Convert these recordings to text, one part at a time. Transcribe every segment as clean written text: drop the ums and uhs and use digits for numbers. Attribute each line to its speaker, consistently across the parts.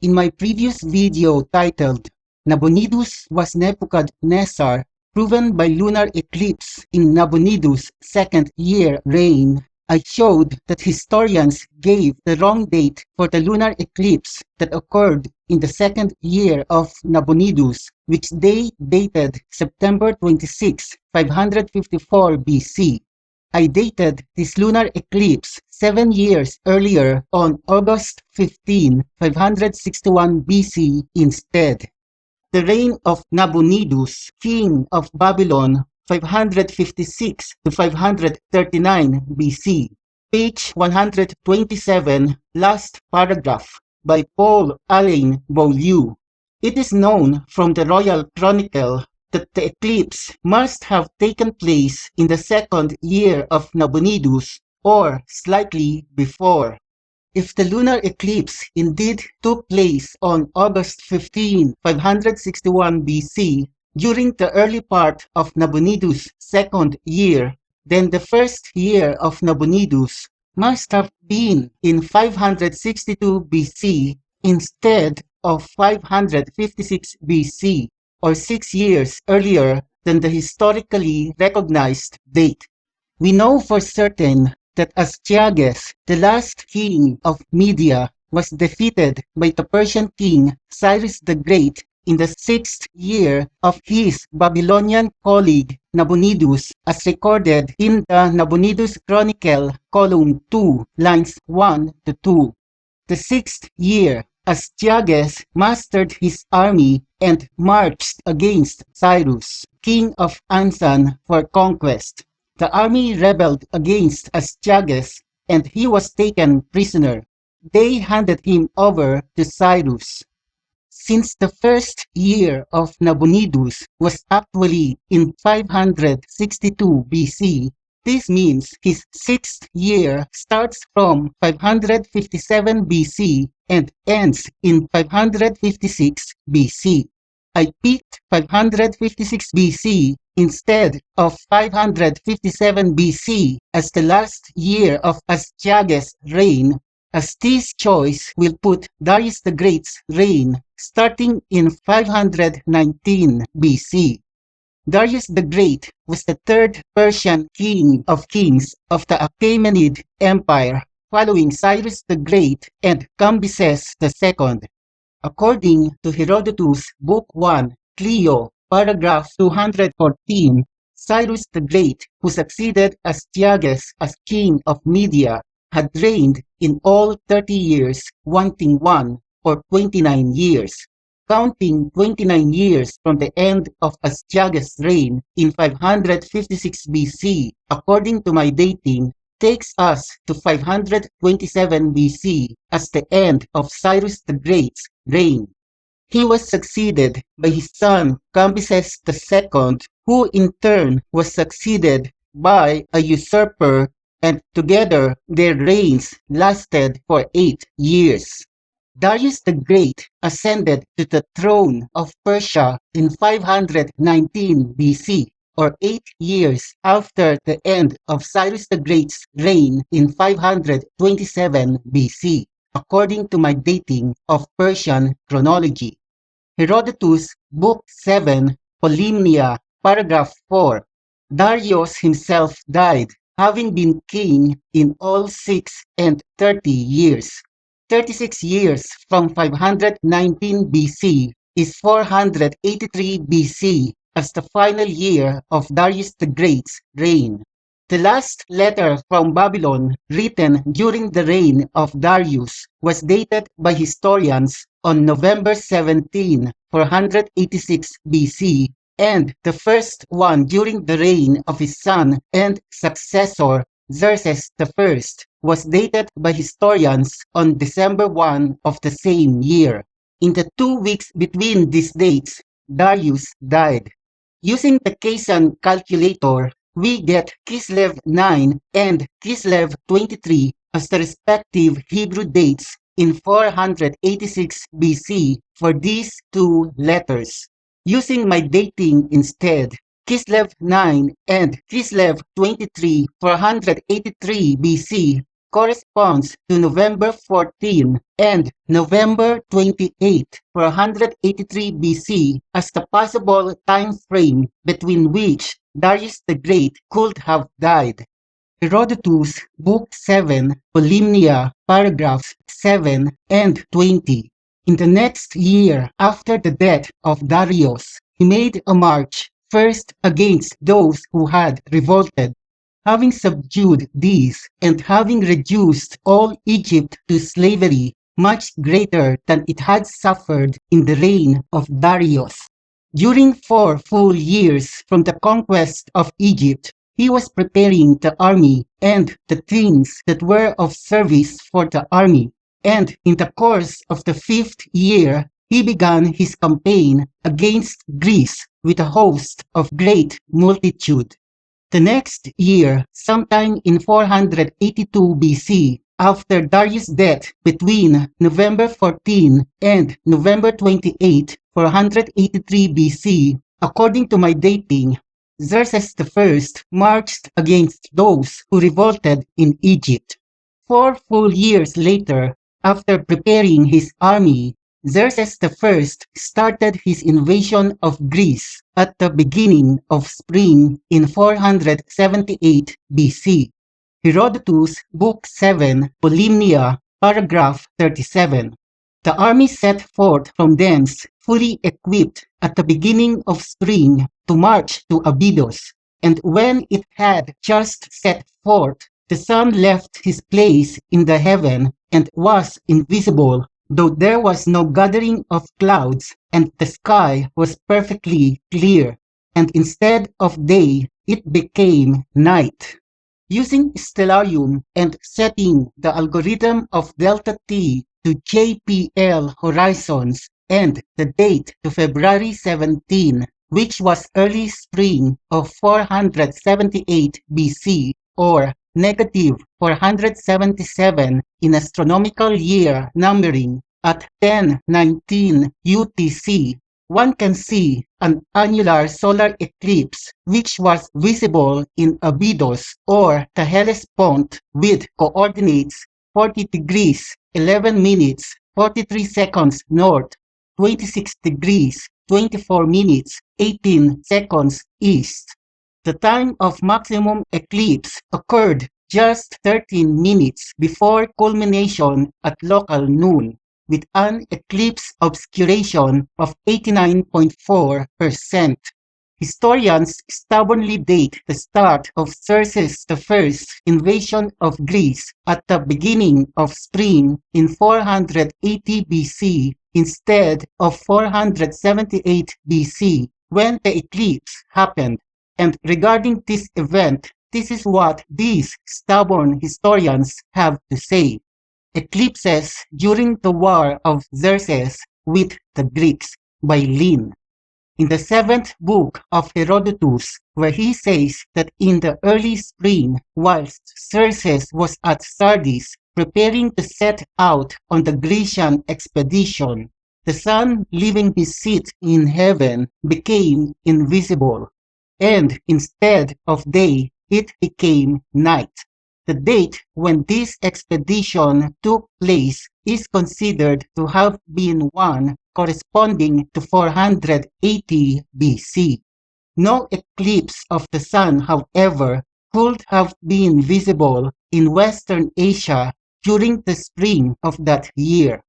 Speaker 1: In my previous video titled, Nabonidus was Nebuchadnezzar, proven by lunar eclipse in Nabonidus' second year reign, I showed that historians gave the wrong date for the lunar eclipse that occurred in the second year of Nabonidus, which they dated September 26, 554 BC. I dated this lunar eclipse 7 years earlier on August 15, 561 BC instead. The reign of Nabonidus, king of Babylon, 556 to 539 BC. Page 127, last paragraph, by Paul Alain Beaulieu. It is known from the Royal Chronicle that the eclipse must have taken place in the second year of Nabonidus, or slightly before. If the lunar eclipse indeed took place on August 15, 561 BC, during the early part of Nabonidus' second year, then the first year of Nabonidus must have been in 562 BC instead of 556 BC, or 6 years earlier than the historically recognized date. We know for certain that Astragas, the last king of Media, was defeated by the Persian king Xerxes the Great in the 6th year of his Babylonian colleague Nabonidus, as recorded in the Nabonidus Chronicle, column 2, lines 1 to 2. The 6th year, Astragas mastered his army and marched against Cyrus, king of Ansan, for conquest. The army rebelled against Astragas, and he was taken prisoner. They handed him over to Cyrus. Since the first year of Nabonidus was actually in 562 BC, this means his 6th year starts from 557 BC and ends in 556 BC. I picked 556 BC instead of 557 BC as the last year of Astragas' reign, as this choice will put Darius the Great's reign starting in 519 BC. Darius the Great was the third Persian king of kings of the Achaemenid Empire, following Cyrus the Great and Cambyses II. According to Herodotus, Book 1, Clio, paragraph 214, Cyrus the Great, who succeeded Astragas as king of Media, had reigned in all 30 years, wanting one, or 29 years. Counting 29 years from the end of Astragas' reign in 556 BC, according to my dating, takes us to 527 BC as the end of Cyrus the Great's reign. He was succeeded by his son Cambyses II, who in turn was succeeded by a usurper, and together their reigns lasted for 8 years. Darius the Great ascended to the throne of Persia in 519 BC, or 8 years after the end of Cyrus the Great's reign in 527 BC, according to my dating of Persian chronology. Herodotus, Book 7, Polymnia, paragraph 4. Darius himself died, having been king in all 6 and 30 years. 36 years from 519 BC is 483 BC as the final year of Darius the Great's reign. The last letter from Babylon written during the reign of Darius was dated by historians on November 17, 486 BC, and the first one during the reign of his son and successor, Xerxes I, was dated by historians on December 1 of the same year. In the 2 weeks between these dates, Darius died. Using the Kaysan calculator, we get Kislev 9 and Kislev 23 as the respective Hebrew dates in 486 BC for these 2 letters. Using my dating instead, Kislev 9 and Kislev 23 483 BC corresponds to November 14 and November 28, 483 BC as the possible time frame between which Darius the Great could have died. Herodotus, Book 7, Polymnia, paragraphs 7 and 20. In the next year after the death of Darius, he made a march first against those who had revolted. Having subdued these and having reduced all Egypt to slavery much greater than it had suffered in the reign of Darius. During 4 full years from the conquest of Egypt, he was preparing the army and the things that were of service for the army, and in the course of the 5th year, he began his campaign against Greece with a host of great multitude. The next year, sometime in 482 BC, after Darius' death between November 14 and November 28, 483 BC, according to my dating, Xerxes I marched against those who revolted in Egypt. 4 full years later, after preparing his army, Xerxes I started his invasion of Greece at the beginning of spring in 478 BC. Herodotus, Book 7, Polymnia, paragraph 37. The army set forth from thence, fully equipped at the beginning of spring, to march to Abydos, and when it had just set forth, the sun left his place in the heaven and was invisible, though there was no gathering of clouds, and the sky was perfectly clear, and instead of day, it became night. Using stellarium and setting the algorithm of delta T to JPL horizons and the date to February 17, which was early spring of 478 BC, or negative 477 in astronomical year numbering at 10:19 UTC, one can see an annular solar eclipse which was visible in Abydos or the Hellespont with coordinates 40 degrees 11 minutes 43 seconds north, 26 degrees 24 minutes 18 seconds east. The time of maximum eclipse occurred just 13 minutes before culmination at local noon, with an eclipse obscuration of 89.4%. Historians stubbornly date the start of Xerxes I's invasion of Greece at the beginning of spring in 480 BC instead of 478 BC, when the eclipse happened. And regarding this event, this is what these stubborn historians have to say. Eclipses during the War of Xerxes with the Greeks by Lin. In the 7th book of Herodotus, where he says that in the early spring, whilst Xerxes was at Sardis preparing to set out on the Grecian expedition, the sun leaving his seat in heaven became invisible, and instead of day, it became night. The date when this expedition took place is considered to have been one corresponding to 480 BC. No eclipse of the sun, however, could have been visible in Western Asia during the spring of that year.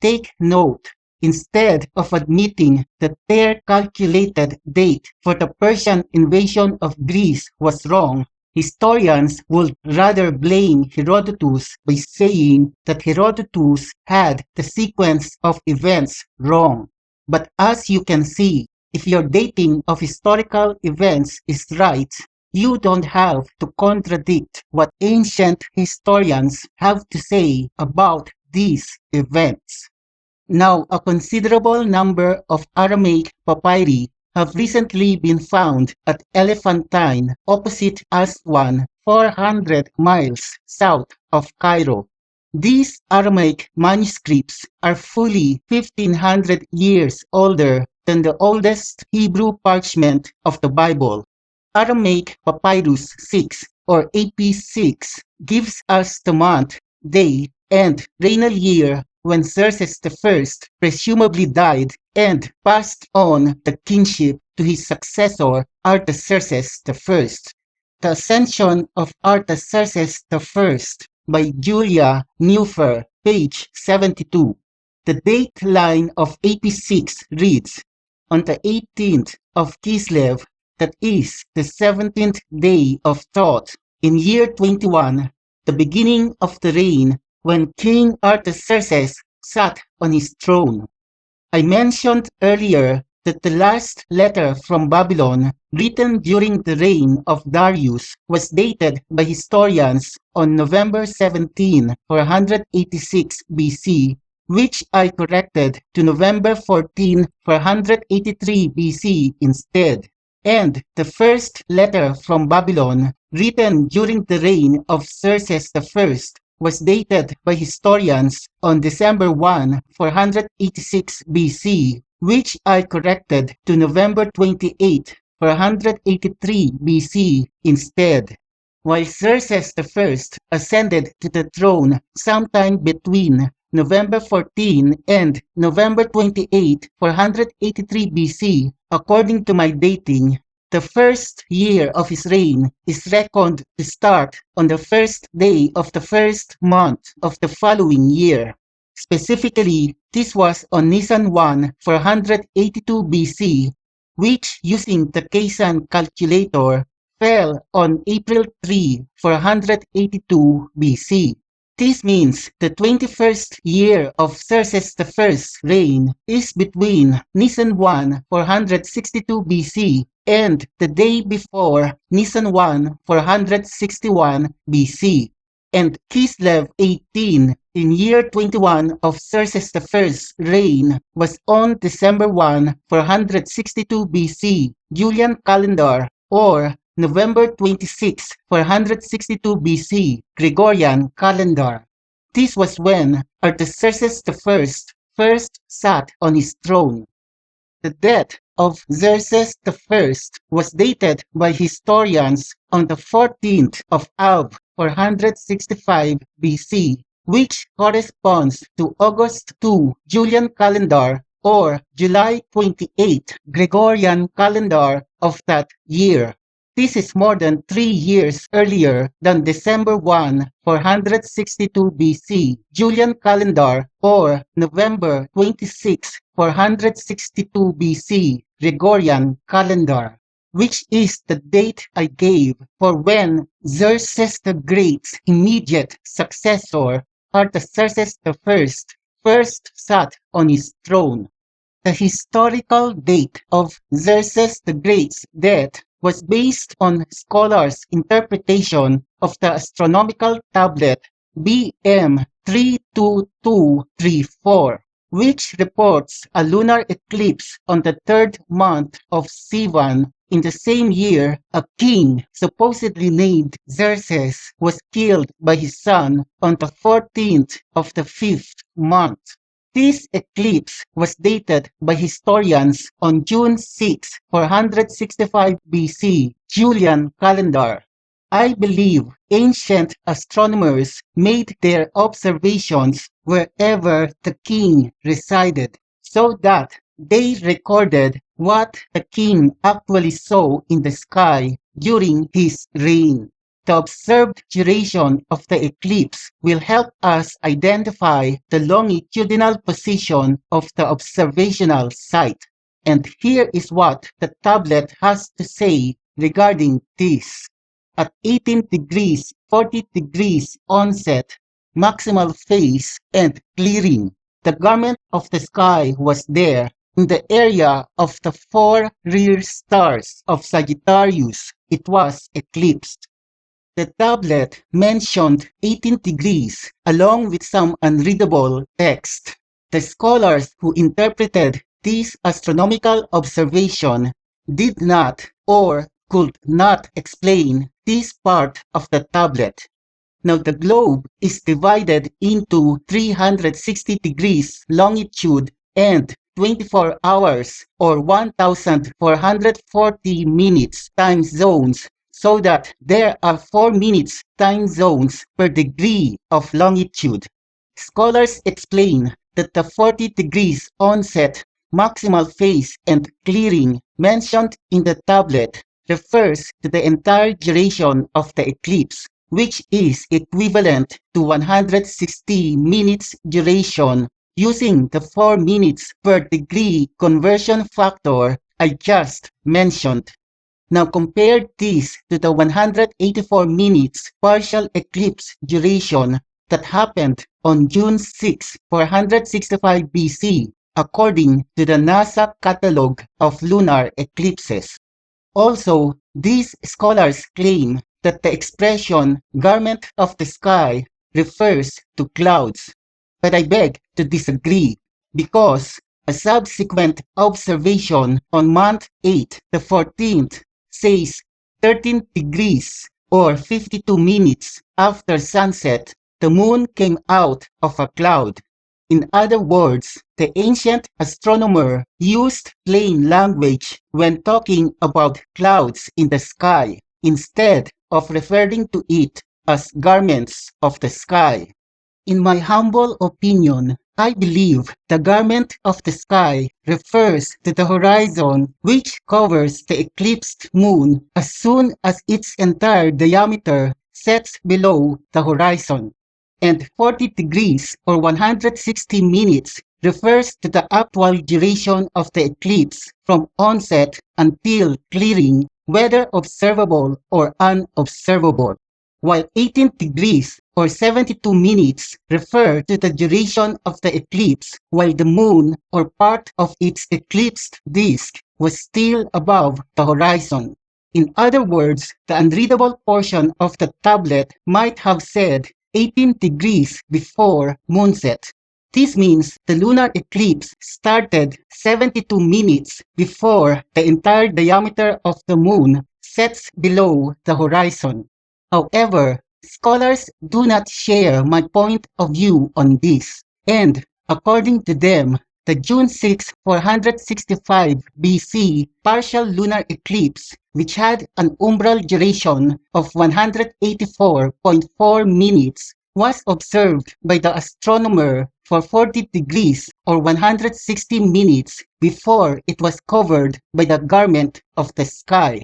Speaker 1: Take note, instead of admitting that their calculated date for the Persian invasion of Greece was wrong, historians would rather blame Herodotus by saying that Herodotus had the sequence of events wrong. But as you can see, if your dating of historical events is right, you don't have to contradict what ancient historians have to say about these events. Now, a considerable number of Aramaic papyri have recently been found at Elephantine, opposite Aswan, 400 miles south of Cairo. These Aramaic manuscripts are fully 1500 years older than the oldest Hebrew parchment of the Bible. Aramaic Papyrus 6 or AP6, gives us the month, day, and regnal year when Xerxes I presumably died and passed on the kingship to his successor Artaxerxes I. The Ascension of Artaxerxes I by Julia Neufer, page 72. The date line of AP6 reads, on the 18th of Kislev, that is, the 17th day of Thoth, in year 21, the beginning of the reign when King Artaxerxes sat on his throne. I mentioned earlier that the last letter from Babylon, written during the reign of Darius, was dated by historians on November 17, 486 BC, which I corrected to November 14, 483 BC instead. And the first letter from Babylon, written during the reign of Xerxes I, was dated by historians on December 1, 486 BC, which I corrected to November 28, 483 BC instead. While Xerxes I ascended to the throne sometime between November 14 and November 28, 483 BC, according to my dating, the first year of his reign is reckoned to start on the first day of the first month of the following year. Specifically, this was on Nisan 1, 482 BC, which, using the Kaysan calculator, fell on April 3, 482 BC. This means the 21st year of Xerxes I's reign is between Nisan 1, 462 BC and the day before Nisan 1, 461 BC. And Kislev 18 in year 21 of Xerxes I's reign was on December 1, 462 BC, Julian calendar, or November 26, 462 BC, Gregorian calendar. This was when Artaxerxes I first sat on his throne. The death of Xerxes I was dated by historians on the 14th of Av, 465 BC, which corresponds to August 2 Julian calendar or July 28 Gregorian calendar of that year. This is more than 3 years earlier than December 1, 462 BC, Julian calendar, or November 26, 462 BC, Gregorian calendar, which is the date I gave for when Xerxes the Great's immediate successor, Artaxerxes I, first sat on his throne. The historical date of Xerxes the Great's death was based on scholars' interpretation of the astronomical tablet BM 32234, which reports a lunar eclipse on the 3rd month of Sivan. In the same year, a king, supposedly named Xerxes, was killed by his son on the 14th of the 5th month. This eclipse was dated by historians on June 6, 465 BC, Julian calendar. I believe ancient astronomers made their observations wherever the king resided, so that they recorded what the king actually saw in the sky during his reign. The observed duration of the eclipse will help us identify the longitudinal position of the observational site. And here is what the tablet has to say regarding this. At 18 degrees, 40 degrees onset, maximal phase, and clearing, the garment of the sky was there in the area of the 4 rear stars of Sagittarius. It was eclipsed. The tablet mentioned 18 degrees along with some unreadable text. The scholars who interpreted this astronomical observation did not or could not explain this part of the tablet. Now the globe is divided into 360 degrees longitude and 24 hours or 1,440 minutes time zones, so that there are 4 minutes time zones per degree of longitude. Scholars explain that the 40 degrees onset, maximal phase, and clearing mentioned in the tablet refers to the entire duration of the eclipse, which is equivalent to 160 minutes duration using the 4 minutes per degree conversion factor I just mentioned. Now compare this to the 184 minutes partial eclipse duration that happened on June 6, 465 BC, according to the NASA catalog of lunar eclipses. Also, these scholars claim that the expression garment of the sky refers to clouds. But I beg to disagree because a subsequent observation on month 8, the 14th, says 13 degrees or 52 minutes after sunset, the moon came out of a cloud. In other words, the ancient astronomer used plain language when talking about clouds in the sky, instead of referring to it as garments of the sky. In my humble opinion, I believe the garment of the sky refers to the horizon which covers the eclipsed moon as soon as its entire diameter sets below the horizon. And 40 degrees or 160 minutes refers to the actual duration of the eclipse from onset until clearing, whether observable or unobservable, while 18 degrees or 72 minutes refer to the duration of the eclipse while the moon or part of its eclipsed disk was still above the horizon. In other words, the unreadable portion of the tablet might have said 18 degrees before moonset. This means the lunar eclipse started 72 minutes before the entire diameter of the moon sets below the horizon. However, scholars do not share my point of view on this, and according to them, the June 6, 465 BC partial lunar eclipse, which had an umbral duration of 184.4 minutes, was observed by the astronomer for 40 degrees or 160 minutes before it was covered by the garment of the sky.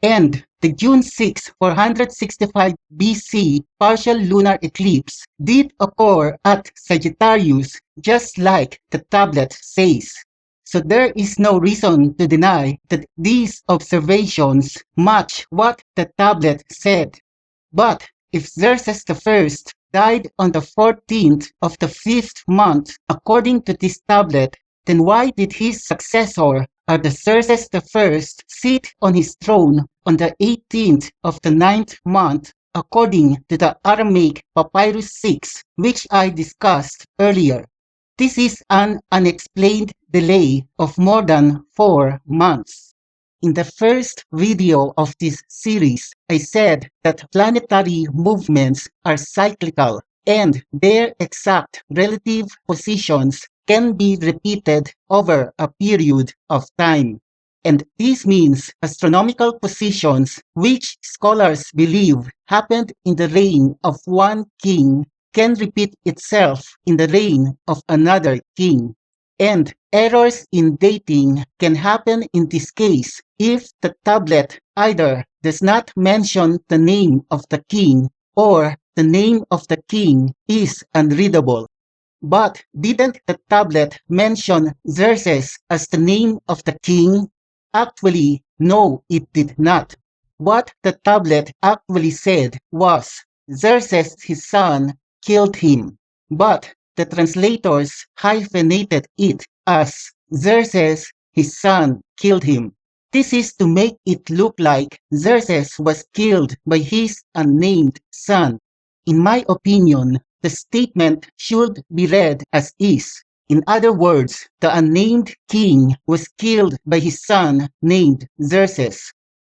Speaker 1: And the June 6, 465 BC partial lunar eclipse did occur at Sagittarius, just like the tablet says. So there is no reason to deny that these observations match what the tablet said. But if Xerxes I died on the 14th of the 5th month according to this tablet, then why did his successor, Artaxerxes I, sit on his throne on the 18th of the 9th month according to the Aramaic Papyrus 6, which I discussed earlier? This is an unexplained delay of more than 4 months. In the first video of this series, I said that planetary movements are cyclical and their exact relative positions can be repeated over a period of time. And this means astronomical positions which scholars believe happened in the reign of one king can repeat itself in the reign of another king. And errors in dating can happen in this case if the tablet either does not mention the name of the king or the name of the king is unreadable. But didn't the tablet mention Xerxes as the name of the king? Actually, no, it did not. What the tablet actually said was, Xerxes his son killed him. But the translators hyphenated it as Xerxes his son killed him. This is to make it look like Xerxes was killed by his unnamed son. In my opinion, the statement should be read as is. In other words, the unnamed king was killed by his son named Xerxes.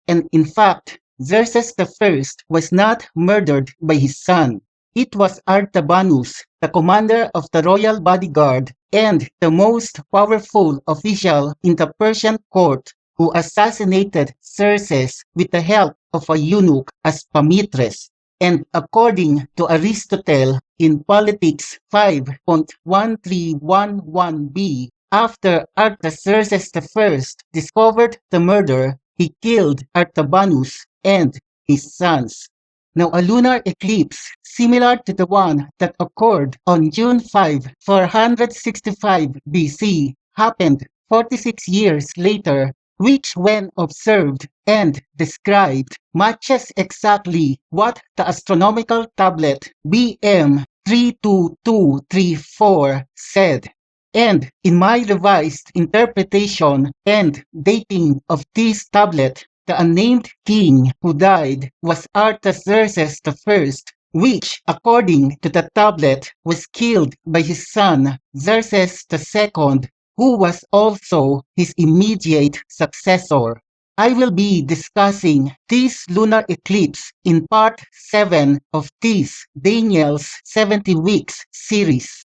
Speaker 1: And in fact, Xerxes I was not murdered by his son. It was Artabanus, the commander of the royal bodyguard and the most powerful official in the Persian court, who assassinated Xerxes with the help of a eunuch as Pamitres, and according to Aristotle in Politics 5.1311b, after Artaxerxes I discovered the murder, he killed Artabanus and his sons. Now, a lunar eclipse similar to the one that occurred on June 5, 465 BC, happened 46 years later, which when observed and described matches exactly what the astronomical tablet BM 32234 said. And in my revised interpretation and dating of this tablet, the unnamed king who died was Artaxerxes I, which, according to the tablet, was killed by his son Xerxes II, who was also his immediate successor. I will be discussing this lunar eclipse in part 7 of this Daniel's 70 Weeks series.